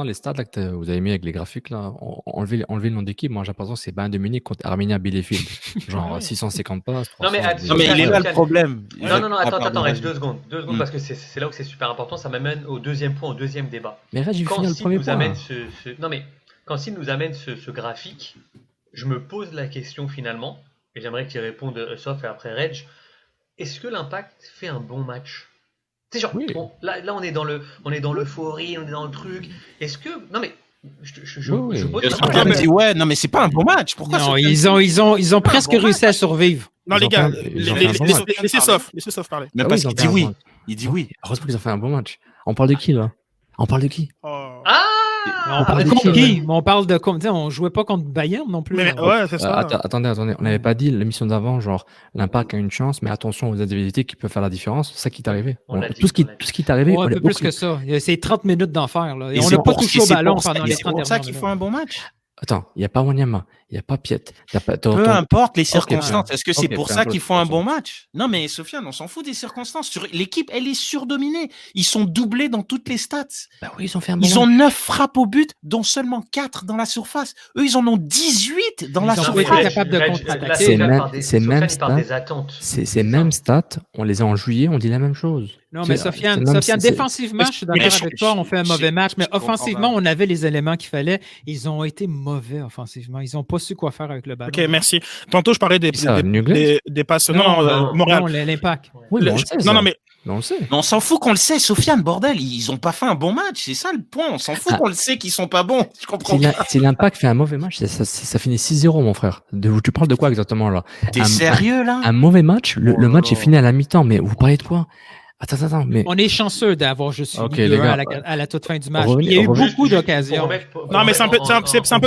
les stats là, que vous avez mis avec les graphiques, là, enlever le nom d'équipe. Moi, j'ai l'impression que c'est Bayern de Munich contre Arminia Bielefeld. Genre 650 passes, Non, mais 300. Non, mais il est là le Sofiane. problème. Non, attends, pardon, Reg, vas-y. 2 secondes. 2 secondes, parce que c'est là où c'est super important. Ça m'amène au deuxième point, au deuxième débat. Mais Reg, il Quand finit le Sid premier nous point. amène Là. Non, mais quand Sid nous amène ce graphique, je me pose la question finalement, et j'aimerais qu'il réponde, sauf et après Reg. Est-ce que l'Impact fait un bon match? C'est genre, Oui. là, on est dans l'euphorie, on est dans le truc. Est-ce que. Non, mais. Je Oui. pose Et la Sofiane question. dit ouais, non mais c'est pas un bon match. Pourquoi Non, Sofiane ils ont presque bon réussi à survivre. Non, Ils les ont gars, fait un- ils ont fait un bon match. laissez Sof parler. Mais Ah parce oui, ils ont qu'il fait dit un oui. bon match. Il dit oui. Heureusement qu'ils ont fait un bon match. On parle de qui, là? On parle de qui? Oh. On parle de contre qui, qui? Mais on parle de comme on jouait pas contre Bayern non plus. Mais là. ouais, c'est ça. Attendez. On n'avait pas dit l'émission d'avant, genre, l'Impact a une chance, mais attention aux adversités qui peuvent faire la différence. C'est ça qui est arrivé. On l'a dit, Tout ce qui on l'a dit. est arrivé, Ouais, un on peu l'a plus aucune- que ça. C'est 30 minutes d'enfer. Là. Et Et on c'est n'a pas pour- touché et au c'est ballon pour ça- pendant et les c'est 30 pour ça dernières qu'il minutes. faut un bon match. Attends, il n'y a pas Wanyama, il n'y a pas Piet. Peu importe les circonstances. Est-ce que c'est Ok, pour peu ça importe qu'ils les font un bon circonstances. match? Non, mais Sofiane, on s'en fout des circonstances. L'équipe, elle est surdominée. Ils sont doublés dans toutes les stats. Bah oui, ils ont fait un bon Ils ont match. 9 frappes au but, dont seulement 4 dans la surface. Eux, ils en ont 18 dans la Ils ont surface. été capables de contre-attaquer. C'est Sofiane, même il parle des stats. attentes. Ces mêmes stats, on les a en juillet, on dit la même chose. Non, mais C'est- Sofiane, c'est même- c'est- défensivement, je suis Mais d'accord je- avec toi, on fait un mauvais match, mais je comprends offensivement, pas. on avait les éléments qu'il fallait. Ils ont été mauvais offensivement. Ils n'ont pas su quoi faire avec le ballon. Ok, merci. Tantôt, je parlais des passes. non, Montréal. Non, l'impact. Oui, mais on le sait, ça. Non, mais Mais on le sait. Mais on s'en fout qu'on le sait, Sofiane, bordel. Ils ont pas fait un bon match. C'est ça le point. On s'en fout Ah. qu'on le sait qu'ils sont pas bons. Je comprends pas. Si l'Impact fait un mauvais match, ça finit 6-0, mon frère. Tu parles de quoi exactement là? T'es sérieux, là? Un mauvais match, le match est fini à la mi-temps, mais vous parlez de quoi? Attends, mais On est chanceux d'avoir juste Ok, fini les 2-1 gars, à la toute fin du match. revenez- Il y a eu revenez- beaucoup d'occasions. non, mais c'est un peu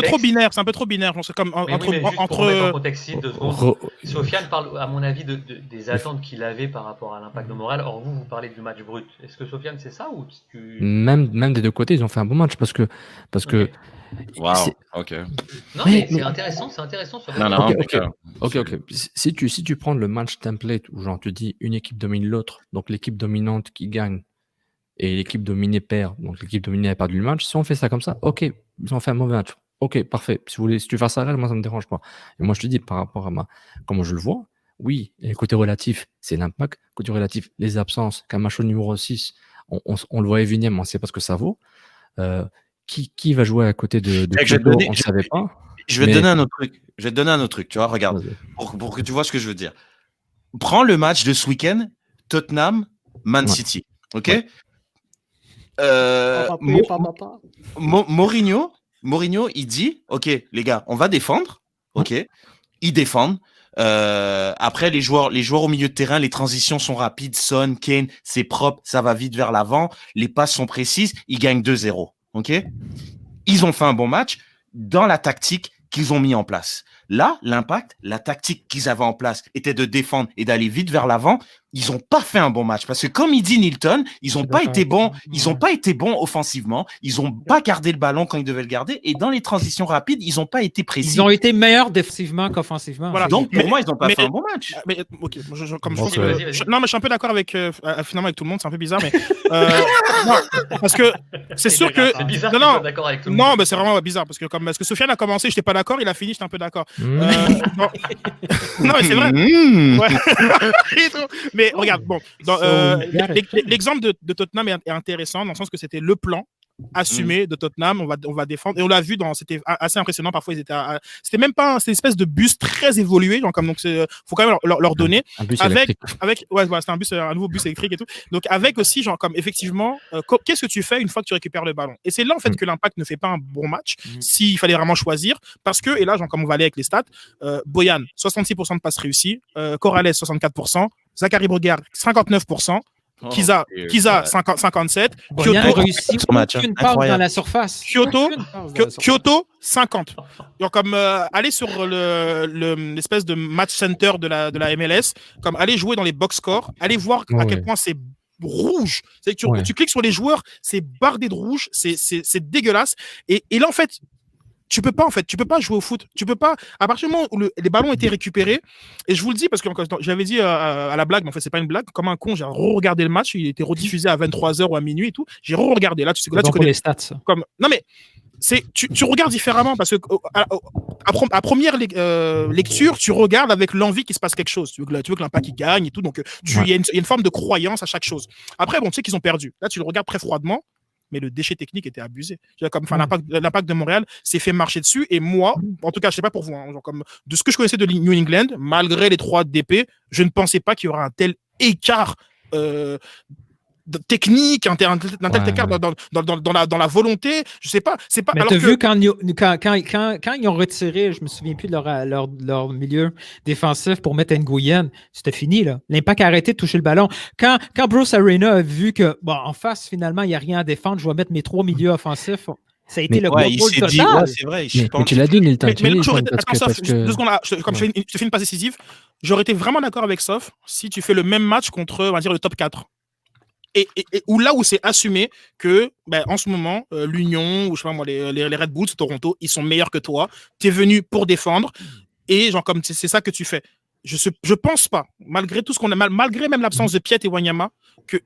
trop binaire. C'est un peu trop binaire. C'est comme Mais oui, mais juste pour remettre en entre. contexte, Sid, 2 secondes. re- Sofiane parle, à mon avis, des attentes qu'il avait par rapport à l'impact de Montréal. Or, vous parlez du match brut. Est-ce que Sofiane, c'est ça ou tu... même des deux côtés, ils ont fait un bon match parce que Ok. Waouh. c'est- Ok. Non, Mais- mais c'est intéressant sur Non, non, Ok. Si tu prends le match template où genre tu dis une équipe domine l'autre, donc l'équipe dominante qui gagne et l'équipe dominée perd, donc l'équipe dominée a perdu le match, si on fait ça comme ça, ok, ils ont fait un mauvais match. Ok, parfait. Si tu fais ça réel, moi ça me dérange pas. Et moi je te dis par rapport à comment je le vois, oui, et côté relatif, c'est l'impact. Côté relatif, les absences, Camacho numéro 6, on le voyait venir, mais on sait pas ce que ça vaut. Qui va jouer à côté de Mec, je vais te Kubo, donner- on ne je- savait pas. Je vais Mais- te donner un autre truc. Je vais te donner un autre truc. Tu vois, regarde. Vas-y. Pour que tu vois ce que je veux dire. Prends le match de ce week-end, Tottenham, Man Ouais. City. Ok. Ouais. Mourinho, il dit, ok, les gars, on va défendre. Ok. Ils défendent. Après, les joueurs au milieu de terrain, les transitions sont rapides. Son, Kane, c'est propre, ça va vite vers l'avant. Les passes sont précises. Ils gagnent 2-0. Ok. Ils ont fait un bon match dans la tactique qu'ils ont mis en place. Là, l'Impact, la tactique qu'ils avaient en place était de défendre et d'aller vite vers l'avant. Ils n'ont pas fait un bon match parce que, comme il dit Nilton, ils n'ont pas été bons. Ils n'ont pas été bons offensivement. Ils n'ont pas gardé le ballon quand ils devaient le garder. Et dans les transitions rapides, ils n'ont pas été précis. Ils ont été meilleurs défensivement qu'offensivement. Voilà. Donc, pour Mais- moi, ils n'ont pas mais- fait un bon match. Mais ok, comme Bon, je trouve vas-y, vas-y. non, mais je suis un peu d'accord avec finalement avec tout le monde. C'est un peu bizarre, mais non, parce que c'est sûr que C'est bizarre non, que tu non. sois d'accord avec tout le Non, monde. mais c'est vraiment bizarre parce que Sofiane a commencé, j'étais pas d'accord, il a fini, j'étais un peu d'accord. Mmh. Non. Non, mais c'est vrai. Mmh. Ouais. Et tout. Mais regarde, bon, l'exemple de Tottenham est intéressant dans le sens que c'était le plan assumé de Tottenham, on va défendre, et on l'a vu c'était assez impressionnant. Parfois c'était même pas c'était une espèce de bus très évolué, donc faut quand même leur donner Un bus avec électrique. ouais, c'était un nouveau bus électrique et tout, donc avec aussi genre comme effectivement qu'est-ce que tu fais une fois que tu récupères le ballon, et c'est là en fait que l'Impact ne fait pas un bon match s'il fallait vraiment choisir, parce que, et là genre comme on va aller avec les stats, Boyan 66% de passes réussies, Corrales 64%, Zachary Brugger 59%, Kiza 57, Boyan a réussi Son match, aucune hein. passe Incroyable. dans la surface. Kyoto, Aucune passe dans la surface. Kyoto 50. Donc comme aller sur l'espèce de match center de la MLS, comme aller jouer dans les box scores, aller voir à quel point c'est rouge. C'est que tu cliques sur les joueurs, c'est bardé de rouge, c'est dégueulasse. Et là en fait, tu peux pas en fait, tu peux pas jouer au foot. Tu peux pas. À partir du moment où les ballons étaient récupérés, et je vous le dis parce que j'avais dit à la blague, mais en fait c'est pas une blague. Comme un con, j'ai re-regardé le match. Il était rediffusé à 23h ou à minuit et tout. J'ai re-regardé. Là, tu connais les stats. Ça. Comme non mais tu regardes différemment parce que à première lecture, tu regardes avec l'envie qu'il se passe quelque chose. Tu veux que l'Impact il gagne et tout. Donc il y a une forme de croyance à chaque chose. Après, bon, tu sais qu'ils ont perdu. Là, tu le regardes très froidement. Mais le déchet technique était abusé. L'Impact de Montréal s'est fait marcher dessus. Et moi, en tout cas, je ne sais pas pour vous, hein, comme, de ce que je connaissais de New England, malgré les 3 DP, je ne pensais pas qu'il y aurait un tel écart technique, un tel écart dans la volonté. Je ne sais pas. C'est pas. Mais tu as vu quand ils ont retiré, je ne me souviens plus de leur milieu défensif pour mettre Nguyen, c'était fini. Là. L'Impact a arrêté de toucher le ballon. Quand Bruce Arena a vu que, en face, finalement, il n'y a rien à défendre, je vais mettre mes 3 milieux offensifs. Ça a été le il s'est total. dit, c'est vrai. Mais tu l'as dit, Nilton. Je te fais une passe décisive. J'aurais été vraiment d'accord avec Sof si tu fais le même match contre, on va dire, le top 4. Et là où c'est assumé que en ce moment l'Union ou je sais pas moi les Red Bulls Toronto ils sont meilleurs que toi, tu es venu pour défendre et genre comme c'est ça que tu fais. Je pense pas malgré tout ce qu'on a malgré même l'absence de Piet et Wanyama que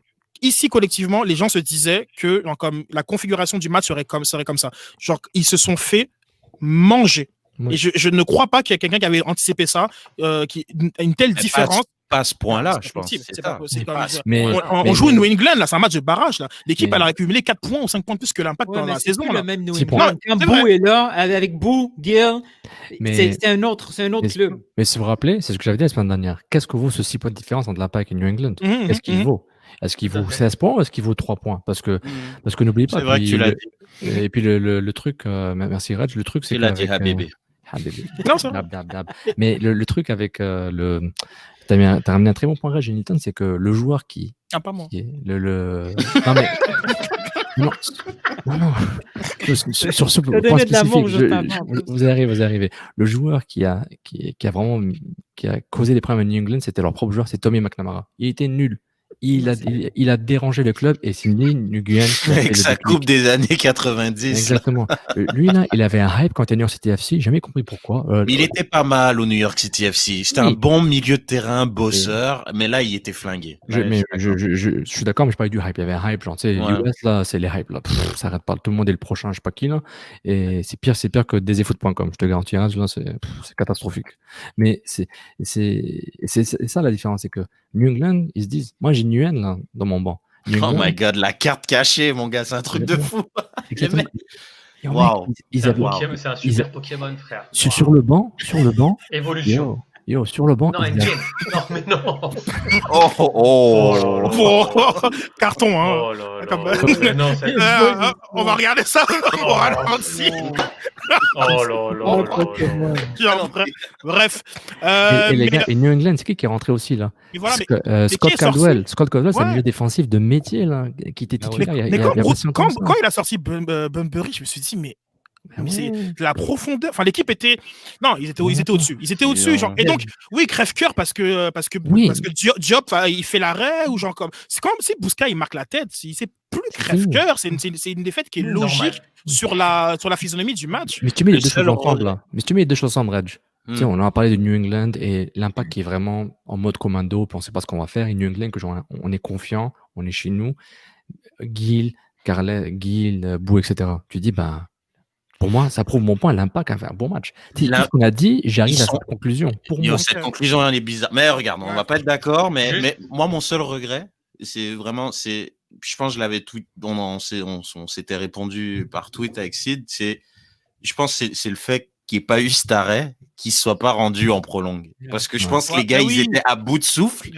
ici collectivement les gens se disaient que genre, comme la configuration du match serait comme ça. Genre ils se sont fait manger. Oui. Et je ne crois pas qu'il y ait quelqu'un qui avait anticipé ça une telle différence. Pas à ce point-là, je pense. On joue New England, là, c'est un match de barrage. Là. L'équipe, elle a accumulé 4 points ou 5 points de plus que l'Impact pendant la saison. C'est là. le même New England. Quand Bou est là, avec Bou, Gill, c'est un autre club. Mais si vous vous rappelez, c'est ce que j'avais dit la semaine dernière. Qu'est-ce que vaut ce 6 points de différence entre l'Impact et New England? Qu'est-ce qu'il vaut? Est-ce qu'il vaut 16 points ou est-ce qu'il vaut 3 points? Parce que n'oubliez pas. C'est vrai que tu l'as dit. Et puis le truc, merci Reg, le truc c'est que. Il a dit Habibé. Non, ça. Mais le truc avec t'as ramené un très bon point, Reg, Nilton, c'est que le joueur qui. Ah, pas moi. Qui est Non, mais. Non. Sur ce point spécifique, vous arrivez. Le joueur qui a causé des problèmes à New England, c'était leur propre joueur, c'est Tommy McNamara. Il était nul. Il a dérangé le club et c'est Nguyen. Avec sa coupe des années 90. Exactement. Lui, là, il avait un hype quand il est New York City FC. J'ai jamais compris pourquoi. Il était pas mal au New York City FC. C'était un bon milieu de terrain, bosseur, mais là, il était flingué. Je suis d'accord, mais je parlais du hype. Il y avait un hype, genre, tu sais, US, là, c'est les hypes, là. Ça arrête pas. Tout le monde est le prochain, je sais pas qui, là. Et c'est pire que DaisyFoot.com. Je te garantis, là, c'est catastrophique. Mais c'est ça la différence, c'est que New England, ils se disent, moi, j'ai Nguyen là dans mon banc. Oh my god, la carte cachée, mon gars, c'est un truc de fou. Wow. C'est un super Pokémon, frère. Sur le banc. Évolution. Yo, sur le banc. Non, non, mais non. Carton, hein. Oh là là. On va regarder ça. On va ralentir. Oh là. Bref. Et les gars, et New England, c'est qui est rentré aussi là? Voilà, Scott Caldwell. Scott Caldwell, c'est un milieu défensif de métier là, qui était titulaire. Mais quand il a sorti Bunbury, je me suis dit, mais c'est de la profondeur. Enfin, l'équipe était. Non, ils étaient au-dessus. Ils étaient au-dessus. Genre... Et donc, oui, crève-cœur parce que Diop, il fait l'arrêt ou genre comme. C'est comme si Bousca il marque la tête. C'est plus crève-cœur. C'est une défaite qui est logique sur la physionomie du match. Mais si tu mets les deux choses ensemble là. Mais si tu mets les deux choses ensemble, Reg. Tu sais, on a parlé de New England et l'Impact qui est vraiment en mode commando, puis on ne sait pas ce qu'on va faire. Et New England, on est confiant, on est chez nous. Gill, Bou, etc. Tu dis, pour moi, ça prouve mon point. L'Impact a fait un bon match. Tout ce qu'on a dit, j'arrive à cette conclusion. Pour moi, cette conclusion, elle est bizarre. Mais regarde, on va pas être d'accord. Mais moi, mon seul regret, c'est vraiment, je pense que je l'avais tweet, on s'était répondu par tweet avec Sid. Je pense que c'est le fait qu'il n'y ait pas eu cet arrêt, qu'il ne soit pas rendu en prolongue. Parce que je pense que les gars, ils étaient à bout de souffle.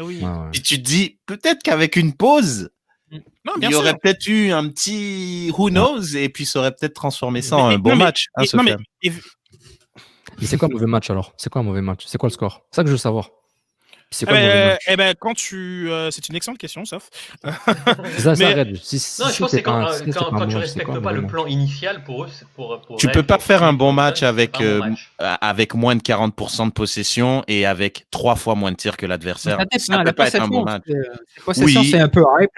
Et tu te dis, peut-être qu'avec une pause. Non, il y aurait peut-être eu un petit who knows et puis ça aurait peut-être transformé ça en un bon match. Mais c'est quoi un mauvais match alors? C'est quoi un mauvais match? C'est quoi le score? C'est ça que je veux savoir. C'est quoi quand c'est une excellente question, sauf. C'est ça, Red. Non, je pense que c'est quand tu respectes pas le plan initial pour eux. Tu peux pas faire un bon match avec moins de 40% de possession et avec 3 fois moins de tirs que l'adversaire. Ça peut pas être un bon match. Possession, c'est un peu hype.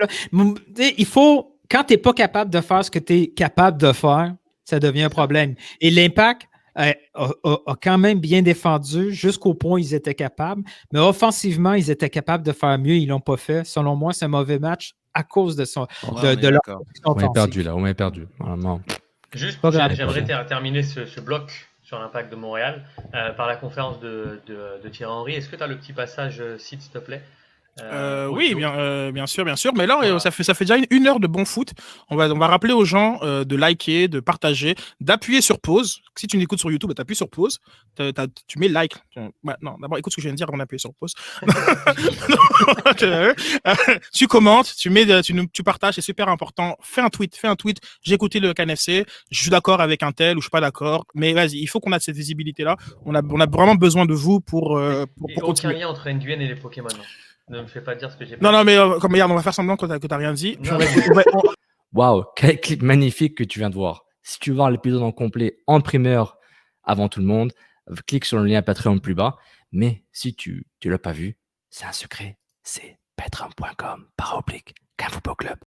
Il faut, quand tu n'es pas capable de faire ce que tu es capable de faire, ça devient un problème. Et l'Impact, a quand même bien défendu jusqu'au point où ils étaient capables. Mais offensivement, ils étaient capables de faire mieux. Ils ne l'ont pas fait. Selon moi, c'est un mauvais match à cause de, Ouais, de leur d'accord. On est offensive. perdu là, on est perdu. Vraiment. Juste, Pas grave. j'aimerais terminer ce bloc sur l'impact de Montréal par la conférence de Thierry Henry. Est-ce que tu as le petit passage site, s'il te plaît? Oui, audio. bien sûr, bien sûr. Mais là, Voilà. ça fait déjà une heure de bon foot. On va rappeler aux gens de liker, de partager, d'appuyer sur pause. Si tu m'écoutes sur YouTube, tu appuies sur pause. Tu mets like. Ouais, non, d'abord, écoute ce que je viens de dire avant d'appuyer sur pause. Tu commentes, tu partages, c'est super important. Fais un tweet. J'ai écouté le KNFC, je suis d'accord avec un tel ou je suis pas d'accord. Mais vas-y, il faut qu'on ait cette visibilité-là. On a vraiment besoin de vous pour Et aucun continuer. lien entre Nguyen et les Pokémon. Non. Ne me fais pas dire ce que j'ai Non, mais comme regarde, on va faire semblant que t'as rien dit. Non, Waouh, quel clip magnifique que tu viens de voir. Si tu veux voir l'épisode en complet en primeur avant tout le monde, clique sur le lien Patreon plus bas. Mais si tu l'as pas vu, c'est un secret. C'est patreon.com/Canfootball Club.